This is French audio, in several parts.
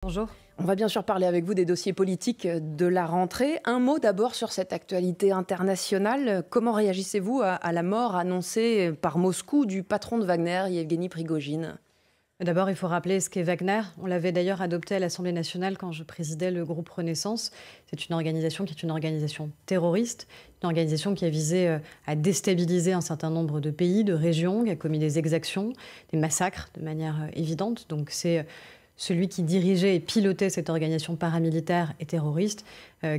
Bonjour. On va bien sûr parler avec vous des dossiers politiques de la rentrée. Un mot d'abord sur cette actualité internationale. Comment réagissez-vous à la mort annoncée par Moscou du patron de Wagner, Yevgeny Prigojine? D'abord, il faut rappeler ce qu'est Wagner. On l'avait d'ailleurs adopté à l'Assemblée nationale quand je présidais le groupe Renaissance. C'est une organisation qui est une organisation terroriste, une organisation qui a visé à déstabiliser un certain nombre de pays, de régions, qui a commis des exactions, des massacres de manière évidente. Donc c'est celui qui dirigeait et pilotait cette organisation paramilitaire et terroriste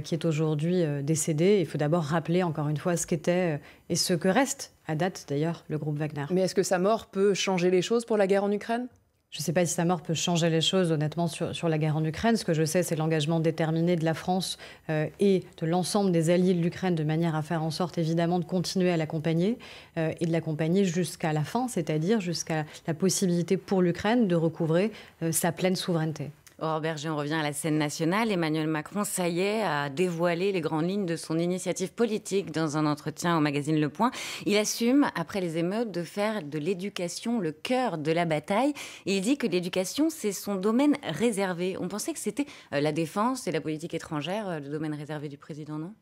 qui est aujourd'hui décédé. Il faut d'abord rappeler encore une fois ce qu'était et ce que reste, à date d'ailleurs, le groupe Wagner. Mais est-ce que sa mort peut changer les choses pour la guerre en Ukraine ? Je ne sais pas si sa mort peut changer les choses, honnêtement, sur la guerre en Ukraine. Ce que je sais, c'est l'engagement déterminé de la France et de l'ensemble des alliés de l'Ukraine de manière à faire en sorte, évidemment, de continuer à l'accompagner et de l'accompagner jusqu'à la fin, c'est-à-dire jusqu'à la possibilité pour l'Ukraine de recouvrer sa pleine souveraineté. Aurore Bergé, on revient à la scène nationale. Emmanuel Macron, ça y est, a dévoilé les grandes lignes de son initiative politique dans un entretien au magazine Le Point. Il assume, après les émeutes, de faire de l'éducation le cœur de la bataille. Et il dit que l'éducation, c'est son domaine réservé. On pensait que c'était la défense et la politique étrangère, le domaine réservé du président, non ?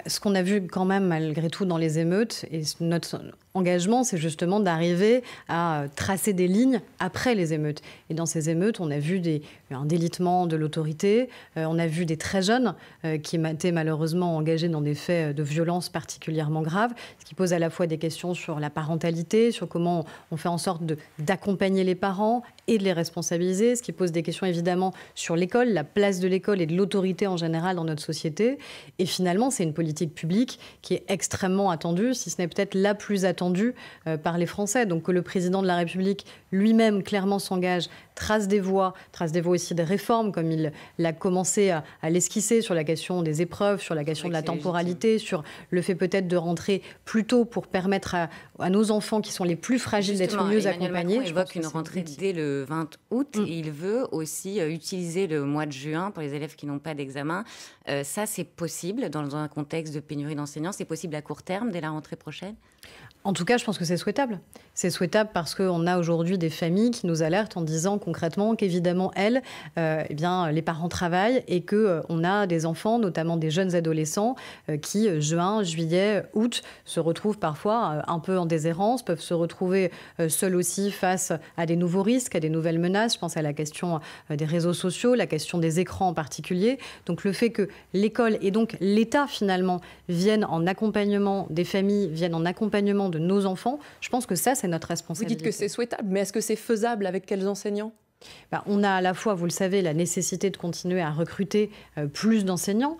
Ce qu'on a vu quand même, malgré tout, dans les émeutes, et notre engagement, c'est justement d'arriver à tracer des lignes après les émeutes. Et dans ces émeutes, on a vu un délitement de l'autorité, on a vu des très jeunes qui étaient malheureusement engagés dans des faits de violence particulièrement graves, ce qui pose à la fois des questions sur la parentalité, sur comment on fait en sorte d'accompagner les parents et de les responsabiliser, ce qui pose des questions évidemment sur l'école, la place de l'école et de l'autorité en général dans notre société. Et finalement, c'est une politique publique qui est extrêmement attendue, si ce n'est peut-être la plus attendue par les Français. Donc que le président de la République lui-même clairement s'engage, trace des voies aussi des réformes, comme il l'a commencé à l'esquisser sur la question des épreuves, sur la question de la temporalité, sur le fait peut-être de rentrer plus tôt pour permettre à nos enfants qui sont les plus fragiles d'être mieux accompagnés. Macron évoque une rentrée dès le 20 août et il veut aussi utiliser le mois de juin pour les élèves qui n'ont pas d'examen. Ça, c'est possible dans un contexte de pénurie d'enseignants. C'est possible à court terme, dès la rentrée prochaine ? En tout cas, je pense que c'est souhaitable. C'est souhaitable parce qu'on a aujourd'hui des familles qui nous alertent en disant concrètement qu'évidemment, elles, les parents travaillent et qu'on a des enfants, notamment des jeunes adolescents, qui, juin, juillet, août, se retrouvent parfois un peu en déshérence, peuvent se retrouver seuls aussi face à des nouveaux risques, à des nouvelles menaces. Je pense à la question des réseaux sociaux, la question des écrans en particulier. Donc le fait que l'école et donc l'État, finalement, viennent en accompagnement des familles, viennent en accompagnement de nos enfants, je pense que ça, c'est notre responsabilité. Vous dites que c'est souhaitable, mais est-ce que c'est faisable avec quels enseignants ? On a à la fois, vous le savez, la nécessité de continuer à recruter plus d'enseignants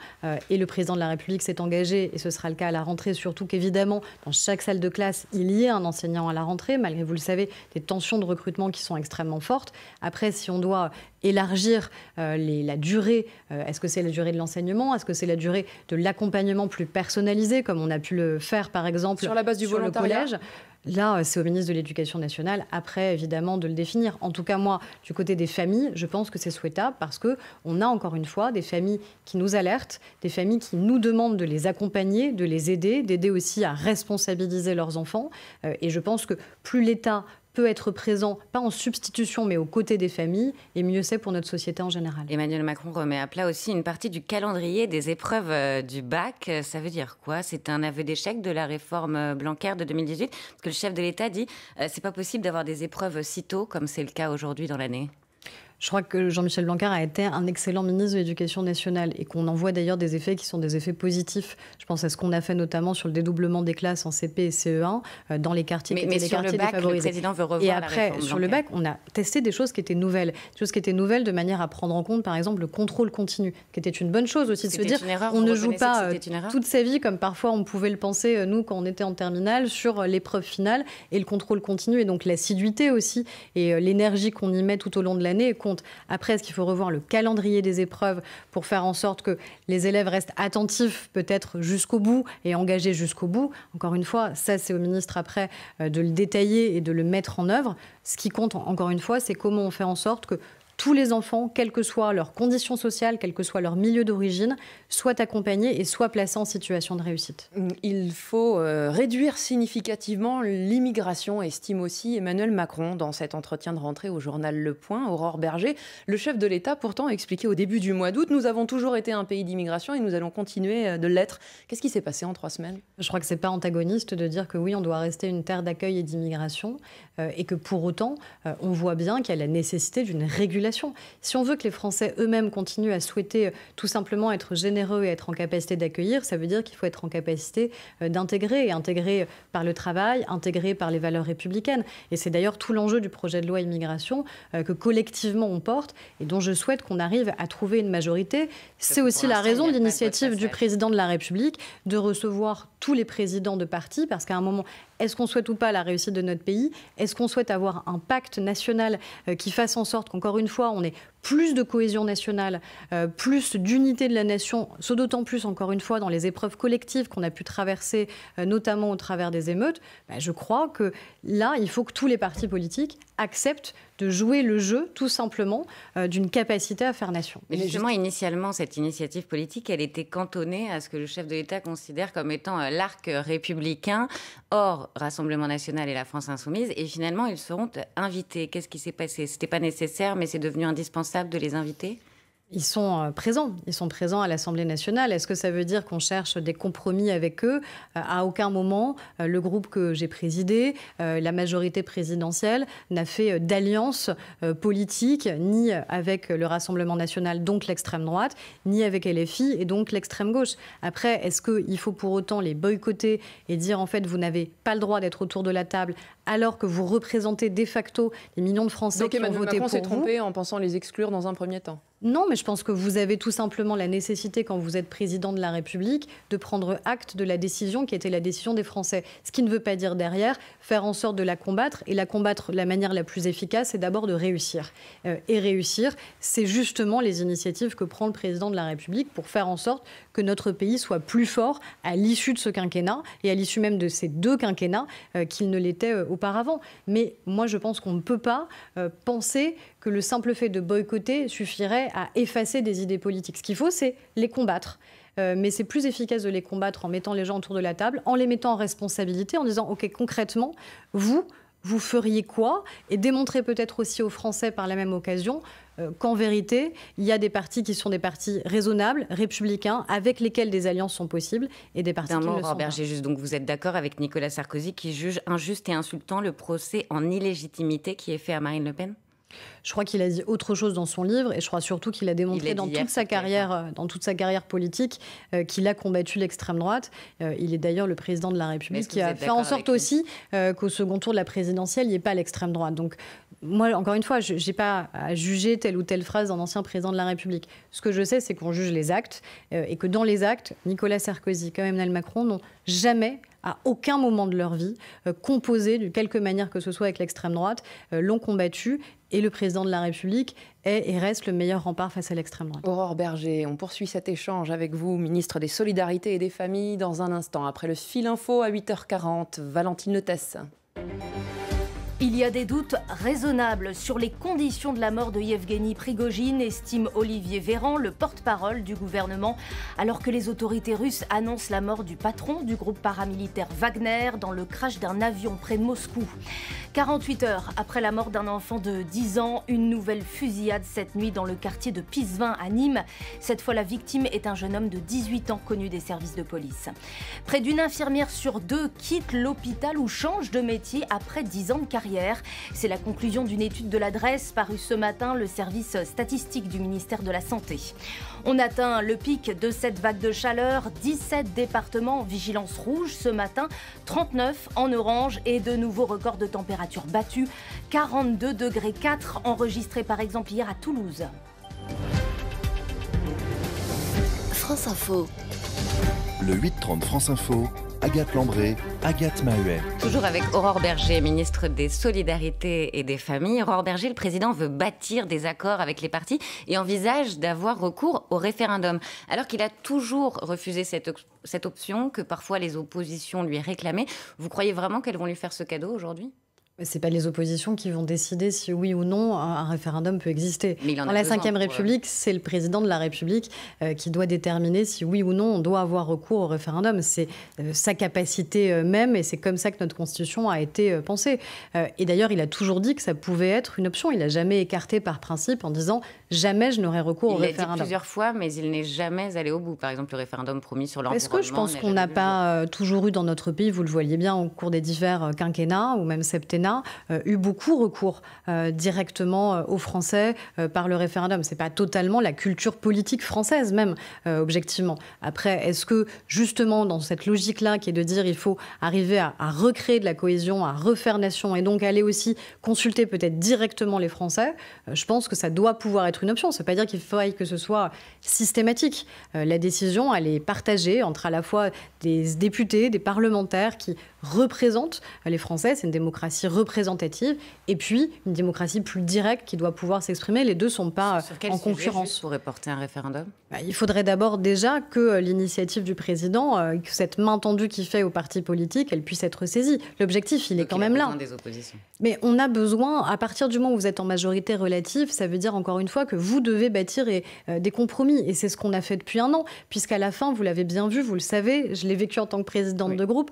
et le président de la République s'est engagé, et ce sera le cas à la rentrée, surtout qu'évidemment, dans chaque salle de classe, il y ait un enseignant à la rentrée, malgré, vous le savez, des tensions de recrutement qui sont extrêmement fortes. Après, si on doit élargir la durée, est-ce que c'est la durée de l'enseignement ? Est-ce que c'est la durée de l'accompagnement plus personnalisé, comme on a pu le faire, par exemple, sur la base du volontariat ? Le collège ? Là, c'est au ministre de l'Éducation nationale, après, évidemment, de le définir. En tout cas, moi, du côté des familles, je pense que c'est souhaitable parce qu'on a, encore une fois, des familles qui nous alertent, des familles qui nous demandent de les accompagner, de les aider, d'aider aussi à responsabiliser leurs enfants. Et je pense que plus l'État peut être présent, pas en substitution, mais aux côtés des familles, et mieux c'est pour notre société en général. Emmanuel Macron remet à plat aussi une partie du calendrier des épreuves du bac. Ça veut dire quoi ? C'est un aveu d'échec de la réforme Blanquer de 2018 ? Parce que le chef de l'État dit c'est pas possible d'avoir des épreuves si tôt, comme c'est le cas aujourd'hui dans l'année. Je crois que Jean-Michel Blanquer a été un excellent ministre de l'Éducation nationale et qu'on en voit d'ailleurs des effets qui sont des effets positifs. Je pense à ce qu'on a fait notamment sur le dédoublement des classes en CP et CE1 dans les quartiers qui étaient les quartiers défavorisés. Mais sur le bac, le président veut revoir et la après, réforme sur le bac, on a testé des choses qui étaient nouvelles. Des choses qui étaient nouvelles de manière à prendre en compte, par exemple, le contrôle continu, qui était une bonne chose aussi, de se dire on ne joue pas toute sa vie, comme parfois on pouvait le penser, nous, quand on était en terminale, sur l'épreuve finale et le contrôle continu. Et donc l'assiduité aussi et l'énergie qu'on y met tout au long de l'année compte. Après, est-ce qu'il faut revoir le calendrier des épreuves pour faire en sorte que les élèves restent attentifs peut-être jusqu'au bout et engagés jusqu'au bout ? Encore une fois, ça c'est au ministre après de le détailler et de le mettre en œuvre. Ce qui compte encore une fois, c'est comment on fait en sorte que tous les enfants, quelles que soient leurs conditions sociales, quel que soit leur milieu d'origine, soient accompagnés et soient placés en situation de réussite. Il faut réduire significativement l'immigration, estime aussi Emmanuel Macron dans cet entretien de rentrée au journal Le Point. Aurore Berger, le chef de l'État pourtant a expliqué au début du mois d'août, nous avons toujours été un pays d'immigration et nous allons continuer de l'être. Qu'est-ce qui s'est passé en 3 semaines ? Je crois que ce n'est pas antagoniste de dire que oui, on doit rester une terre d'accueil et d'immigration et que pour autant, on voit bien qu'il y a la nécessité d'une régulation. Si on veut que les Français eux-mêmes continuent à souhaiter tout simplement être généreux et être en capacité d'accueillir, ça veut dire qu'il faut être en capacité d'intégrer, et intégrer par le travail, intégrer par les valeurs républicaines. Et c'est d'ailleurs tout l'enjeu du projet de loi immigration que collectivement on porte et dont je souhaite qu'on arrive à trouver une majorité. C'est aussi la raison de l'initiative du président de la République de recevoir tous les présidents de partis, parce qu'à un moment, est-ce qu'on souhaite ou pas la réussite de notre pays ? Est-ce qu'on souhaite avoir un pacte national qui fasse en sorte qu'encore une fois, on ait plus de cohésion nationale, plus d'unité de la nation, d'autant plus, encore une fois, dans les épreuves collectives qu'on a pu traverser, notamment au travers des émeutes? Je crois que là, il faut que tous les partis politiques acceptent de jouer le jeu, tout simplement, d'une capacité à faire nation. Mais justement, initialement, cette initiative politique, elle était cantonnée à ce que le chef de l'État considère comme étant l'arc républicain, hors Rassemblement national et la France insoumise. Et finalement, ils seront invités. Qu'est-ce qui s'est passé? C'était pas nécessaire, mais c'est devenu indispensable de les inviter? Ils sont présents à l'Assemblée nationale. Est-ce que ça veut dire qu'on cherche des compromis avec eux? À aucun moment, le groupe que j'ai présidé, la majorité présidentielle, n'a fait d'alliance politique, ni avec le Rassemblement national, donc l'extrême droite, ni avec LFI et donc l'extrême gauche. Après, est-ce qu'il faut pour autant les boycotter et dire en fait vous n'avez pas le droit d'être autour de la table alors que vous représentez de facto les millions de Français qui ont voté pour vous? Donc Emmanuel Macron s'est trompé en pensant les exclure dans un premier temps? Non, mais je pense que vous avez tout simplement la nécessité, quand vous êtes président de la République, de prendre acte de la décision qui était la décision des Français. Ce qui ne veut pas dire derrière faire en sorte de la combattre. Et la combattre, la manière la plus efficace, c'est d'abord de réussir. Et réussir, c'est justement les initiatives que prend le président de la République pour faire en sorte que notre pays soit plus fort à l'issue de ce quinquennat et à l'issue même de ces 2 quinquennats qu'il ne l'était auparavant. Mais moi, je pense qu'on ne peut pas penser que le simple fait de boycotter suffirait à effacer des idées politiques. Ce qu'il faut, c'est les combattre. Mais c'est plus efficace de les combattre en mettant les gens autour de la table, en les mettant en responsabilité, en disant « Ok, concrètement, vous feriez quoi ?» Et démontrer peut-être aussi aux Français par la même occasion qu'en vérité, il y a des partis qui sont des partis raisonnables, républicains, avec lesquels des alliances sont possibles, et des partis qui ne le sont pas. Juste, donc vous êtes d'accord avec Nicolas Sarkozy qui juge injuste et insultant le procès en illégitimité qui est fait à Marine Le Pen? Je crois qu'il a dit autre chose dans son livre et je crois surtout qu'il a démontré dans toute sa carrière politique qu'il a combattu l'extrême droite. Il est d'ailleurs le président de la République qui a fait en sorte aussi qu'au second tour de la présidentielle, il n'y ait pas l'extrême droite. Donc moi, encore une fois, je n'ai pas à juger telle ou telle phrase d'un ancien président de la République. Ce que je sais, c'est qu'on juge les actes et que dans les actes, Nicolas Sarkozy comme Emmanuel Macron n'ont jamais, à aucun moment de leur vie, composé de quelque manière que ce soit avec l'extrême droite, l'ont combattu. Et le président de la République est et reste le meilleur rempart face à l'extrême droite. Aurore Berger, on poursuit cet échange avec vous, ministre des Solidarités et des Familles, dans un instant. Après le fil info à 8h40, Valentine Letesse. Il y a des doutes raisonnables sur les conditions de la mort de Yevgeny Prigojine, estime Olivier Véran, le porte-parole du gouvernement, alors que les autorités russes annoncent la mort du patron du groupe paramilitaire Wagner dans le crash d'un avion près de Moscou. 48 heures après la mort d'un enfant de 10 ans, une nouvelle fusillade cette nuit dans le quartier de Pisevin à Nîmes. Cette fois, la victime est un jeune homme de 18 ans connu des services de police. Près d'une infirmière sur 2 quitte l'hôpital ou change de métier après 10 ans de carrière. C'est la conclusion d'une étude de l'adresse parue ce matin, le service statistique du ministère de la Santé. On atteint le pic de cette vague de chaleur, 17 départements en vigilance rouge ce matin, 39 en orange et de nouveaux records de température battus, 42,4 degrés enregistrés par exemple hier à Toulouse. France Info. Le 8-30 France Info. Agathe Lambré, Agathe Mahuet. Toujours avec Aurore Berger, ministre des Solidarités et des Familles. Aurore Berger, le président veut bâtir des accords avec les partis et envisage d'avoir recours au référendum. Alors qu'il a toujours refusé cette option que parfois les oppositions lui réclamaient. Vous croyez vraiment qu'elles vont lui faire ce cadeau aujourd'hui ? Ce n'est pas les oppositions qui vont décider si oui ou non un référendum peut exister. Dans la Ve République, c'est le président de la République qui doit déterminer si oui ou non on doit avoir recours au référendum. C'est sa capacité même et c'est comme ça que notre Constitution a été pensée. Et d'ailleurs, il a toujours dit que ça pouvait être une option. Il n'a jamais écarté par principe en disant jamais je n'aurai recours au référendum. Il l'a dit plusieurs fois, mais il n'est jamais allé au bout. Par exemple, le référendum promis sur l'environnement. Est-ce que je pense qu'on n'a pas toujours eu dans notre pays, vous le voyez bien au cours des divers quinquennats ou même septennats, eu beaucoup recours directement aux Français par le référendum. Ce n'est pas totalement la culture politique française même, objectivement. Après, est-ce que justement dans cette logique-là qui est de dire il faut arriver à recréer de la cohésion, à refaire nation et donc aller aussi consulter peut-être directement les Français, je pense que ça doit pouvoir être une option. Ça ne veut pas dire qu'il faille que ce soit systématique. La décision, elle est partagée entre à la fois des députés, des parlementaires qui représentent les Français, c'est une démocratie représentative, et puis une démocratie plus directe qui doit pouvoir s'exprimer. Les deux ne sont pas en concurrence. Pourrait porter un référendum ? Il faudrait d'abord déjà que l'initiative du président, que cette main tendue qu'il fait aux partis politiques, elle puisse être saisie. L'objectif, il est quand même là. Des oppositions. Mais on a besoin, à partir du moment où vous êtes en majorité relative, ça veut dire encore une fois que vous devez bâtir des compromis. Et c'est ce qu'on a fait depuis un an, puisqu'à la fin, vous l'avez bien vu, vous le savez, je l'ai vécu en tant que présidente de groupe,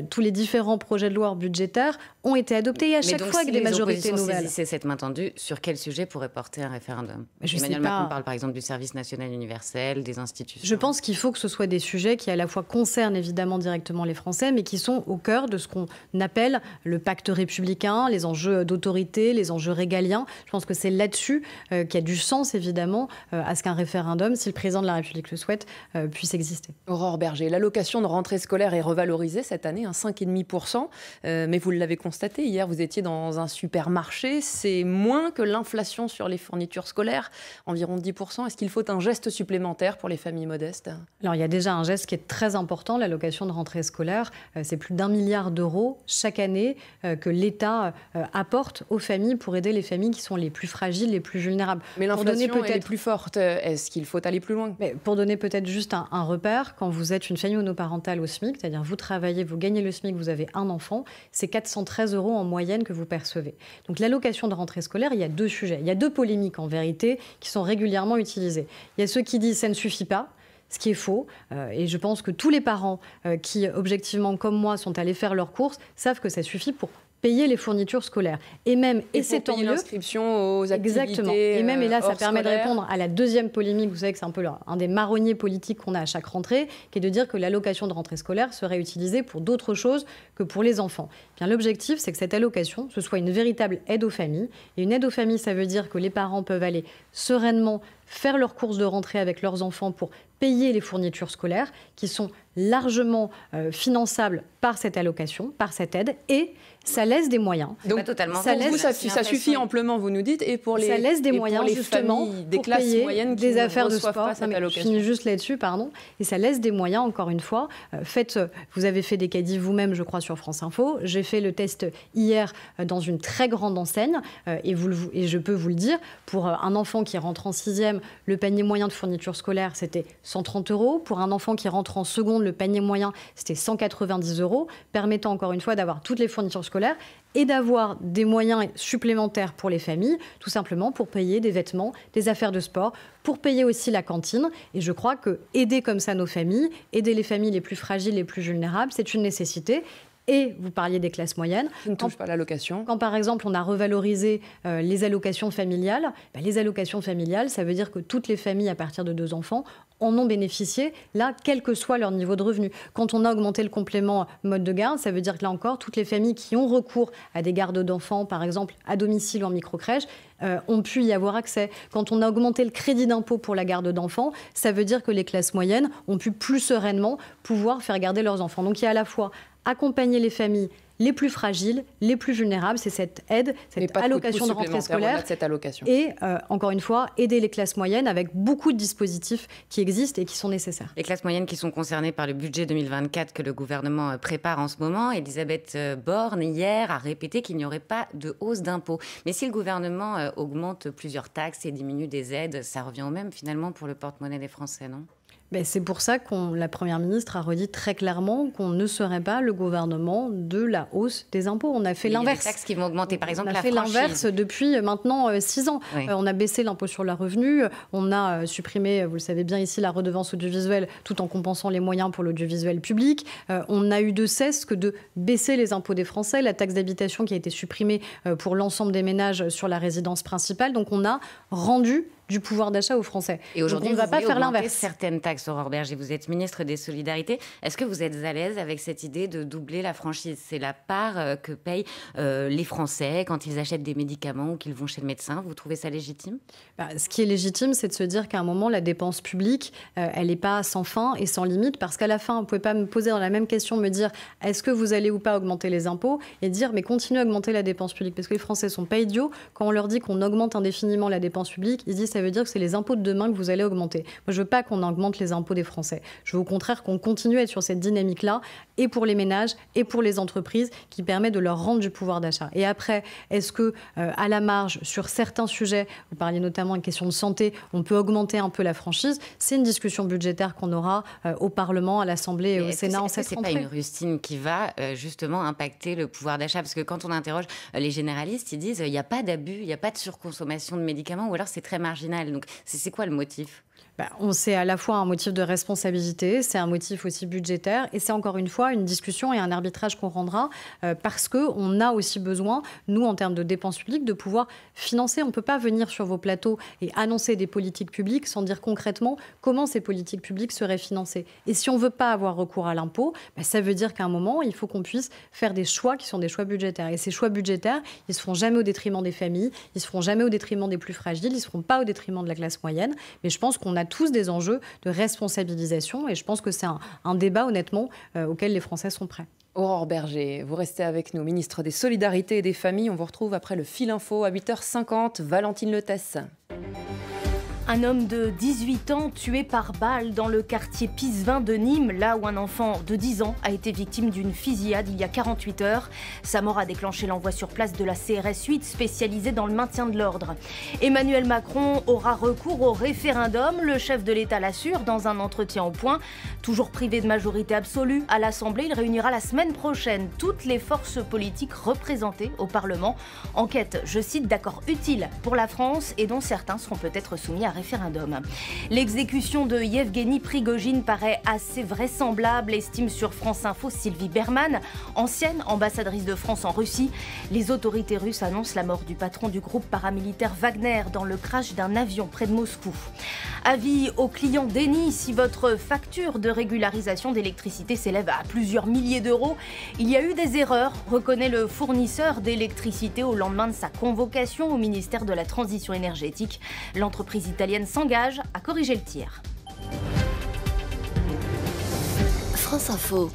tous les différents projets de loi budgétaires ont été adoptés et à chaque fois avec des majorités nouvelles. C'est cette main tendue, sur quel sujet pourrait porter un référendum ? Emmanuel Macron parle par exemple du service national universel, des institutions. Je pense qu'il faut que ce soit des sujets qui à la fois concernent évidemment directement les Français, mais qui sont au cœur de ce qu'on appelle le pacte républicain, les enjeux d'autorité, les enjeux régaliens. Je pense que c'est là-dessus qu'il y a du sens évidemment à ce qu'un référendum, si le président de la République le souhaite, puisse exister. Aurore Berger, l'allocation de rentrée scolaire est revalorisée cette année, 5,5%. Mais vous l'avez constaté, hier vous étiez dans un supermarché, c'est moins que l'inflation sur les fournitures scolaires, environ 10%. Est-ce qu'il faut un geste supplémentaire pour les familles modestes ? Alors il y a déjà un geste qui est très important, l'allocation de rentrée scolaire. C'est plus d'1 milliard d'euros chaque année que l'État apporte aux familles pour aider les familles qui sont les plus fragiles, les plus vulnérables. Mais l'inflation elle est plus forte. Est-ce qu'il faut aller plus loin ? Mais pour donner peut-être juste un repère, quand vous êtes une famille monoparentale au SMIC, c'est-à-dire vous travaillez, vous gagnez le SMIC, vous avez un enfant, c'est 413 € en moyenne que vous percevez. Donc l'allocation de rentrée scolaire, il y a deux sujets. Il y a deux polémiques en vérité qui sont régulièrement utilisées. Il y a ceux qui disent ça ne suffit pas, ce qui est faux. Et je pense que tous les parents qui, objectivement, comme moi, sont allés faire leurs courses, savent que ça suffit pour payer les fournitures scolaires. Et même, et c'est tant mieux, l'inscription aux activités. Exactement. Et même, et là, ça permet de scolaire. répondre à la deuxième polémique. Vous savez que c'est un peu un des marronniers politiques qu'on a à chaque rentrée, qui est de dire que l'allocation de rentrée scolaire serait utilisée pour d'autres choses que pour les enfants. Bien, l'objectif, c'est que cette allocation, ce soit une véritable aide aux familles. Et une aide aux familles, ça veut dire que les parents peuvent aller sereinement faire leurs courses de rentrée avec leurs enfants pour payer les fournitures scolaires, qui sont largement finançables par cette allocation, par cette aide, et ça laisse des moyens. Donc, pas totalement ça, ça suffit amplement, vous nous dites, et pour les, ça laisse des moyens les justement familles des pour classes payer moyennes qui des ne affaires de reçoivent sport. pas cette allocation. Je finis juste là-dessus, pardon. Et ça laisse des moyens, encore une fois. Vous avez fait des caddies vous-même, je crois, sur France Info. J'ai fait le test hier dans une très grande enseigne, et je peux vous le dire, pour un enfant qui rentre en 6e, le panier moyen de fourniture scolaire, c'était 130 €. Pour un enfant qui rentre en seconde, le panier moyen, c'était 190 €, permettant encore une fois d'avoir toutes les fournitures scolaires et d'avoir des moyens supplémentaires pour les familles, tout simplement pour payer des vêtements, des affaires de sport, pour payer aussi la cantine. Et je crois que aider comme ça nos familles, aider les familles les plus fragiles, les plus vulnérables, c'est une nécessité. Et vous parliez des classes moyennes. Qui ne touchent pas l'allocation. Quand, par exemple, on a revalorisé les allocations familiales, les allocations familiales, ça veut dire que toutes les familles à partir de 2 enfants en ont bénéficié, là, quel que soit leur niveau de revenu. Quand on a augmenté le complément mode de garde, ça veut dire que là encore, toutes les familles qui ont recours à des gardes d'enfants, par exemple, à domicile ou en microcrèche, ont pu y avoir accès. Quand on a augmenté le crédit d'impôt pour la garde d'enfants, ça veut dire que les classes moyennes ont pu plus sereinement pouvoir faire garder leurs enfants. Donc il y a à la fois accompagner les familles les plus fragiles, les plus vulnérables, c'est cette aide, cette allocation de rentrée scolaire. Cette allocation. Et encore une fois, aider les classes moyennes avec beaucoup de dispositifs qui existent et qui sont nécessaires. Les classes moyennes qui sont concernées par le budget 2024 que le gouvernement prépare en ce moment. Elisabeth Borne, hier, a répété qu'il n'y aurait pas de hausse d'impôts. Mais si le gouvernement augmente plusieurs taxes et diminue des aides, ça revient au même finalement pour le porte-monnaie des Français, non ? C'est pour ça que la Première ministre a redit très clairement qu'on ne serait pas le gouvernement de la hausse des impôts. On a fait l'inverse. Il y a des taxes qui vont augmenter, par exemple, la franchise. On a fait l'inverse depuis maintenant 6 ans. Oui. On a baissé l'impôt sur le revenu, on a supprimé, vous le savez bien ici, la redevance audiovisuelle tout en compensant les moyens pour l'audiovisuel public. On a eu de cesse que de baisser les impôts des Français, la taxe d'habitation qui a été supprimée pour l'ensemble des ménages sur la résidence principale. Donc on a rendu du pouvoir d'achat aux Français. Et aujourd'hui, on ne va pas faire l'inverse. Certaines taxes, Aurore Bergé, vous êtes ministre des Solidarités. Est-ce que vous êtes à l'aise avec cette idée de doubler la franchise? C'est la part que payent les Français quand ils achètent des médicaments ou qu'ils vont chez le médecin. Vous trouvez ça légitime? Ce qui est légitime, c'est de se dire qu'à un moment, la dépense publique, elle n'est pas sans fin et sans limite, parce qu'à la fin, vous ne pouvez pas me poser dans la même question, me dire est-ce que vous allez ou pas augmenter les impôts, et dire mais continuez à augmenter la dépense publique, parce que les Français ne sont pas idiots. Quand on leur dit qu'on augmente indéfiniment la dépense publique, ils disent ça veut dire que c'est les impôts de demain que vous allez augmenter. Moi, je ne veux pas qu'on augmente les impôts des Français. Je veux au contraire qu'on continue à être sur cette dynamique-là, et pour les ménages, et pour les entreprises, qui permet de leur rendre du pouvoir d'achat. Et après, est-ce que, à la marge, sur certains sujets, vous parliez notamment d'une question de santé, on peut augmenter un peu la franchise? C'est une discussion budgétaire qu'on aura au Parlement, à l'Assemblée et au Sénat en cette rentrée. C'est pas une rustine qui va justement impacter le pouvoir d'achat? Parce que quand on interroge les généralistes, ils disent il n'y a pas d'abus, il n'y a pas de surconsommation de médicaments, ou alors c'est très marginal. Donc c'est quoi le motif? C'est à la fois un motif de responsabilité, c'est un motif aussi budgétaire, et c'est encore une fois une discussion et un arbitrage qu'on rendra parce qu'on a aussi besoin, nous, en termes de dépenses publiques, de pouvoir financer. On ne peut pas venir sur vos plateaux et annoncer des politiques publiques sans dire concrètement comment ces politiques publiques seraient financées. Et si on ne veut pas avoir recours à l'impôt, ça veut dire qu'à un moment, il faut qu'on puisse faire des choix qui sont des choix budgétaires. Et ces choix budgétaires, ils ne se feront jamais au détriment des familles, ils ne se feront jamais au détriment des plus fragiles, ils ne se feront pas au détriment de la classe moyenne. Mais je pense qu'on a tous des enjeux de responsabilisation, et je pense que c'est un débat, honnêtement, auquel les Français sont prêts. Aurore Bergé, vous restez avec nous, ministre des Solidarités et des Familles. On vous retrouve après le fil info à 8h50. Valentine Letesse. Un homme de 18 ans tué par balle dans le quartier Pisevin de Nîmes, là où un enfant de 10 ans a été victime d'une fusillade il y a 48 heures. Sa mort a déclenché l'envoi sur place de la CRS 8 spécialisée dans le maintien de l'ordre. Emmanuel Macron aura recours au référendum. Le chef de l'État l'assure dans un entretien au Point. Toujours privé de majorité absolue à l'Assemblée, il réunira la semaine prochaine toutes les forces politiques représentées au Parlement. En quête, je cite, d'accords utiles pour la France et dont certains seront peut-être soumis à référendum. L'exécution de Yevgeny Prigojine paraît assez vraisemblable, estime sur France Info Sylvie Berman, ancienne ambassadrice de France en Russie. Les autorités russes annoncent la mort du patron du groupe paramilitaire Wagner dans le crash d'un avion près de Moscou. Avis aux clients d'Eni, si votre facture de régularisation d'électricité s'élève à plusieurs milliers d'euros, il y a eu des erreurs, reconnaît le fournisseur d'électricité au lendemain de sa convocation au ministère de la Transition énergétique. L'entreprise italienne s'engage à corriger le tir. France Info.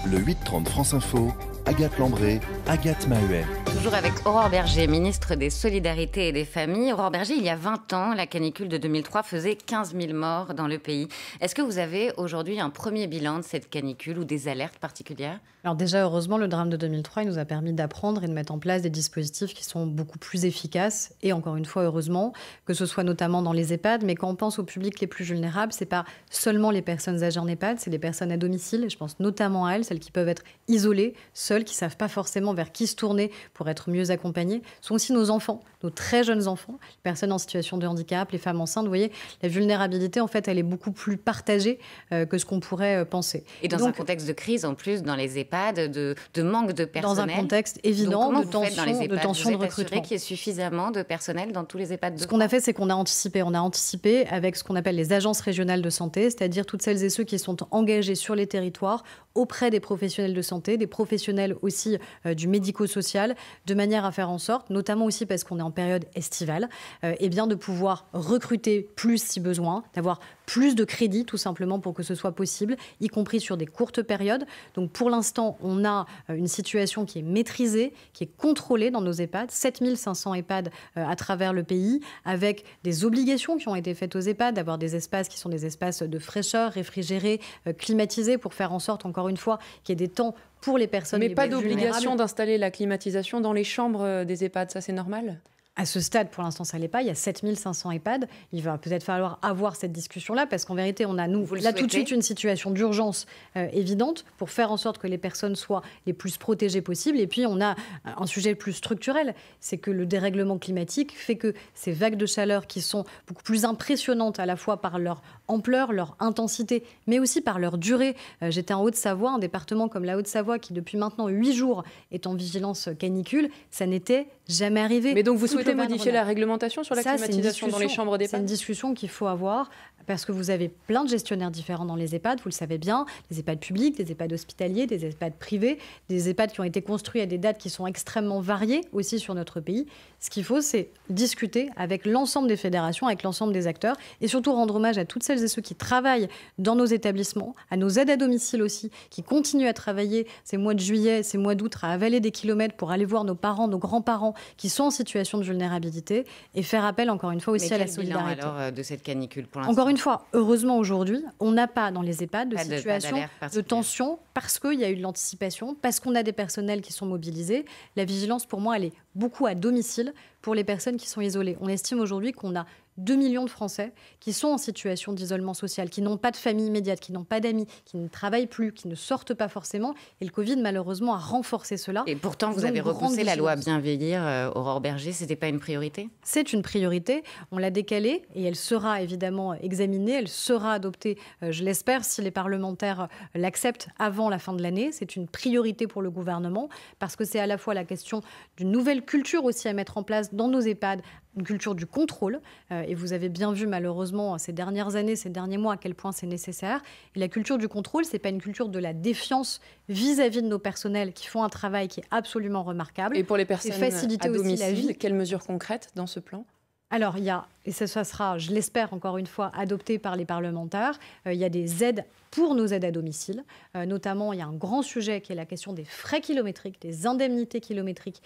Le 8-30 France Info, Agathe Lambré, Agathe Mahuel. Toujours avec Aurore Bergé, ministre des Solidarités et des Familles. Aurore Bergé, il y a 20 ans, la canicule de 2003 faisait 15 000 morts dans le pays. Est-ce que vous avez aujourd'hui un premier bilan de cette canicule ou des alertes particulières? Alors déjà, heureusement, le drame de 2003, il nous a permis d'apprendre et de mettre en place des dispositifs qui sont beaucoup plus efficaces. Et encore une fois, heureusement, que ce soit notamment dans les EHPAD. Mais quand on pense aux publics les plus vulnérables, c'est pas seulement les personnes âgées en EHPAD, c'est les personnes à domicile. Et je pense notamment à elles, celles qui peuvent être isolées, seules, qui ne savent pas forcément vers qui se tourner pour être mieux accompagnées. Ce sont aussi nos enfants, nos très jeunes enfants, les personnes en situation de handicap, les femmes enceintes. Vous voyez, la vulnérabilité, en fait, elle est beaucoup plus partagée que ce qu'on pourrait penser. Et dans un contexte de crise, en plus, dans les EHPAD, de manque de personnel. Dans un contexte évident de tension de recrutement. Qu'il y ait suffisamment de personnel dans tous les EHPAD de France. Ce qu'on a fait, c'est qu'on a anticipé. On a anticipé avec ce qu'on appelle les agences régionales de santé, c'est-à-dire toutes celles et ceux qui sont engagés sur les territoires auprès des professionnels de santé, des professionnels aussi du médico-social, de manière à faire en sorte, notamment aussi parce qu'on est en période estivale, de pouvoir recruter plus si besoin, d'avoir plus de crédits tout simplement pour que ce soit possible, y compris sur des courtes périodes. Donc pour l'instant, on a une situation qui est maîtrisée, qui est contrôlée dans nos EHPAD, 7500 EHPAD à travers le pays, avec des obligations qui ont été faites aux EHPAD, d'avoir des espaces qui sont des espaces de fraîcheur, réfrigérés, climatisés, pour faire en sorte, encore une fois, qu'il y ait des temps pour les personnes les plus vulnérables. Mais pas d'obligation d'installer la climatisation dans les chambres des EHPAD, ça c'est normal ? À ce stade, pour l'instant, ça ne l'est pas. Il y a 7500 EHPAD. Il va peut-être falloir avoir cette discussion-là parce qu'en vérité, on a, nous, là, tout de suite, une situation d'urgence évidente pour faire en sorte que les personnes soient les plus protégées possibles. Et puis, on a un sujet plus structurel. C'est que le dérèglement climatique fait que ces vagues de chaleur qui sont beaucoup plus impressionnantes à la fois par leur ampleur, leur intensité, mais aussi par leur durée. J'étais en Haute-Savoie, un département comme la Haute-Savoie qui, depuis maintenant 8 jours, est en vigilance canicule. Ça n'était jamais arrivé. Mais donc, vous souhaitez modifier la réglementation sur la climatisation dans les chambres d'EHPAD? C'est une discussion qu'il faut avoir parce que vous avez plein de gestionnaires différents dans les EHPAD, vous le savez bien, les EHPAD publics, des EHPAD hospitaliers, des EHPAD privés, des EHPAD qui ont été construits à des dates qui sont extrêmement variées aussi sur notre pays. Ce qu'il faut, c'est discuter avec l'ensemble des fédérations, avec l'ensemble des acteurs et surtout rendre hommage à toutes celles et ceux qui travaillent dans nos établissements, à nos aides à domicile aussi, qui continuent à travailler ces mois de juillet, ces mois d'août, à avaler des kilomètres pour aller voir nos parents, nos grands-parents qui sont en situation de vulnérabilité et faire appel encore une fois aussi à la solidarité. Bilan alors de cette canicule pour l'instant? Encore une fois, heureusement aujourd'hui, on n'a pas dans les EHPAD de situation de tension parce qu'il y a eu de l'anticipation, parce qu'on a des personnels qui sont mobilisés. La vigilance, pour moi, elle est beaucoup à domicile pour les personnes qui sont isolées. On estime aujourd'hui qu'on a 2 millions de Français qui sont en situation d'isolement social, qui n'ont pas de famille immédiate, qui n'ont pas d'amis, qui ne travaillent plus, qui ne sortent pas forcément. Et le Covid, malheureusement, a renforcé cela. Et pourtant, vous avez repoussé la loi Bien vieillir, Aurore Bergé. Ce n'était pas une priorité? C'est une priorité. On l'a décalée et elle sera évidemment examinée. Elle sera adoptée, je l'espère, si les parlementaires l'acceptent avant la fin de l'année. C'est une priorité pour le gouvernement parce que c'est à la fois la question d'une nouvelle culture aussi à mettre en place dans nos EHPAD, une culture du contrôle. Et vous avez bien vu malheureusement ces dernières années, ces derniers mois à quel point c'est nécessaire. Et la culture du contrôle, ce n'est pas une culture de la défiance vis-à-vis de nos personnels qui font un travail qui est absolument remarquable. Et pour les personnes à domicile, quelles mesures concrètes dans ce plan ? Alors, il y a, et ça sera, je l'espère encore une fois, adopté par les parlementaires, il y a des aides pour nos aides à domicile. Notamment, il y a un grand sujet qui est la question des frais kilométriques, des indemnités kilométriques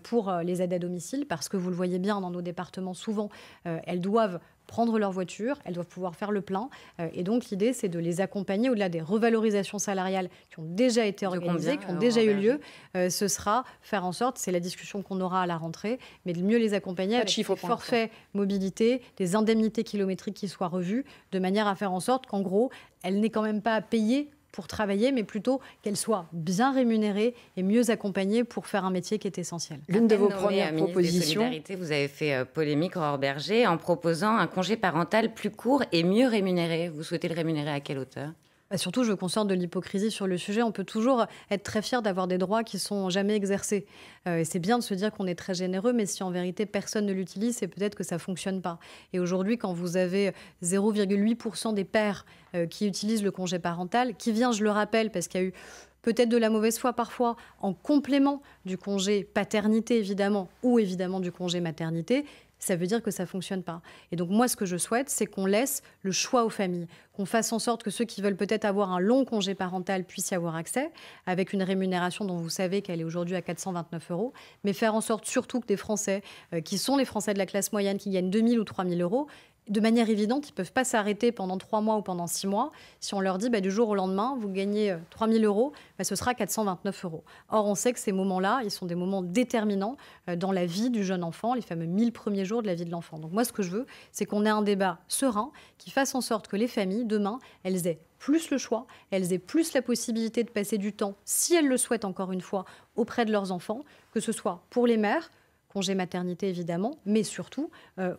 pour les aides à domicile, parce que vous le voyez bien dans nos départements, souvent, elles doivent prendre leur voiture, elles doivent pouvoir faire le plein. Et donc, l'idée, c'est de les accompagner au-delà des revalorisations salariales qui ont déjà été organisées, qui ont déjà eu lieu. Ce sera faire en sorte, c'est la discussion qu'on aura à la rentrée, mais de mieux les accompagner avec des forfaits mobilité, des indemnités kilométriques qui soient revues, de manière à faire en sorte qu'en gros, elles n'aient quand même pas à payer pour travailler, mais plutôt qu'elles soient bien rémunérées et mieux accompagnées pour faire un métier qui est essentiel. L'une de vos premières propositions... Vous avez fait polémique, Aurore Bergé, en proposant un congé parental plus court et mieux rémunéré. Vous souhaitez le rémunérer à quelle hauteur ? Surtout, je veux qu'on sorte de l'hypocrisie sur le sujet. On peut toujours être très fier d'avoir des droits qui ne sont jamais exercés. C'est bien de se dire qu'on est très généreux, mais si en vérité personne ne l'utilise, c'est peut-être que ça ne fonctionne pas. Et aujourd'hui, quand vous avez 0,8% des pères qui utilisent le congé parental, qui vient, je le rappelle, parce qu'il y a eu peut-être de la mauvaise foi parfois, en complément du congé paternité, évidemment, ou évidemment du congé maternité, ça veut dire que ça ne fonctionne pas. Et donc moi, ce que je souhaite, c'est qu'on laisse le choix aux familles, qu'on fasse en sorte que ceux qui veulent peut-être avoir un long congé parental puissent y avoir accès, avec une rémunération dont vous savez qu'elle est aujourd'hui à 429 €, mais faire en sorte surtout que des Français, qui sont les Français de la classe moyenne, qui gagnent 2 000 ou 3 000 €, de manière évidente, ils ne peuvent pas s'arrêter pendant 3 mois ou pendant 6 mois. Si on leur dit du jour au lendemain, vous gagnez 3 000 €, ce sera 429 €. Or, on sait que ces moments-là, ils sont des moments déterminants dans la vie du jeune enfant, les fameux 1000 premiers jours de la vie de l'enfant. Donc moi, ce que je veux, c'est qu'on ait un débat serein qui fasse en sorte que les familles, demain, elles aient plus le choix, elles aient plus la possibilité de passer du temps, si elles le souhaitent encore une fois, auprès de leurs enfants, que ce soit pour les mères, congé maternité évidemment, mais surtout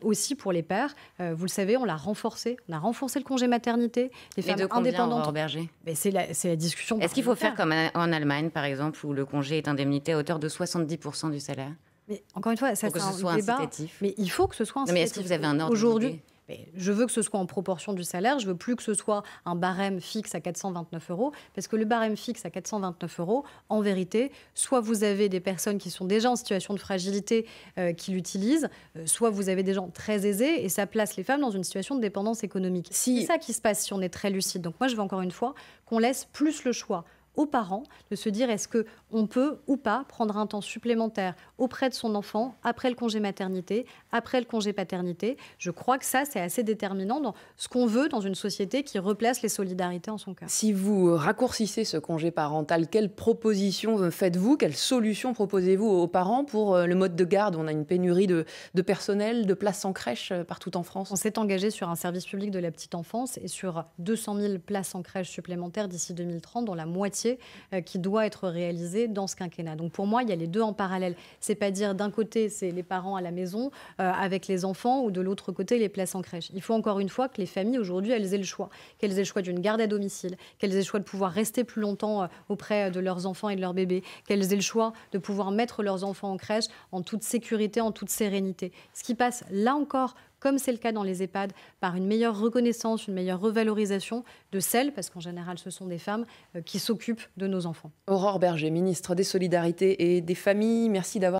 aussi pour les pères. Vous le savez, on l'a renforcé. On a renforcé le congé maternité. Les femmes indépendantes. Mais c'est la discussion. Est-ce qu'il faut faire comme en Allemagne, par exemple, où le congé est indemnité à hauteur de 70% du salaire ? Mais encore une fois, ça c'est un débat. Incitatif. Mais il faut que ce soit incitatif. Mais est-ce que vous avez un ordre aujourd'hui ? Je veux que ce soit en proportion du salaire. Je veux plus que ce soit un barème fixe à 429 €, parce que le barème fixe à 429 €, en vérité, soit vous avez des personnes qui sont déjà en situation de fragilité qui l'utilisent, soit vous avez des gens très aisés, et ça place les femmes dans une situation de dépendance économique. C'est ça qui se passe si on est très lucide. Donc moi, je veux encore une fois qu'on laisse plus le choix aux parents de se dire est-ce qu'on peut ou pas prendre un temps supplémentaire auprès de son enfant après le congé maternité, après le congé paternité. Je crois que ça, c'est assez déterminant dans ce qu'on veut dans une société qui replace les solidarités en son cœur. Si vous raccourcissez ce congé parental, quelles propositions faites-vous? Quelles solutions proposez-vous aux parents pour le mode de garde? On a une pénurie de personnel, de places en crèche partout en France. On s'est engagé sur un service public de la petite enfance et sur 200 000 places en crèche supplémentaires d'ici 2030, dont la moitié qui doit être réalisée dans ce quinquennat. Donc pour moi, il y a les deux en parallèle. C'est pas dire d'un côté, c'est les parents à la maison avec les enfants ou de l'autre côté, les places en crèche. Il faut encore une fois que les familles aujourd'hui, elles aient le choix. Qu'elles aient le choix d'une garde à domicile, qu'elles aient le choix de pouvoir rester plus longtemps auprès de leurs enfants et de leurs bébés, qu'elles aient le choix de pouvoir mettre leurs enfants en crèche en toute sécurité, en toute sérénité. Ce qui passe là encore, comme c'est le cas dans les EHPAD, par une meilleure reconnaissance, une meilleure revalorisation de celles, parce qu'en général ce sont des femmes, qui s'occupent de nos enfants. Aurore Bergé, ministre des Solidarités et des Familles, merci d'avoir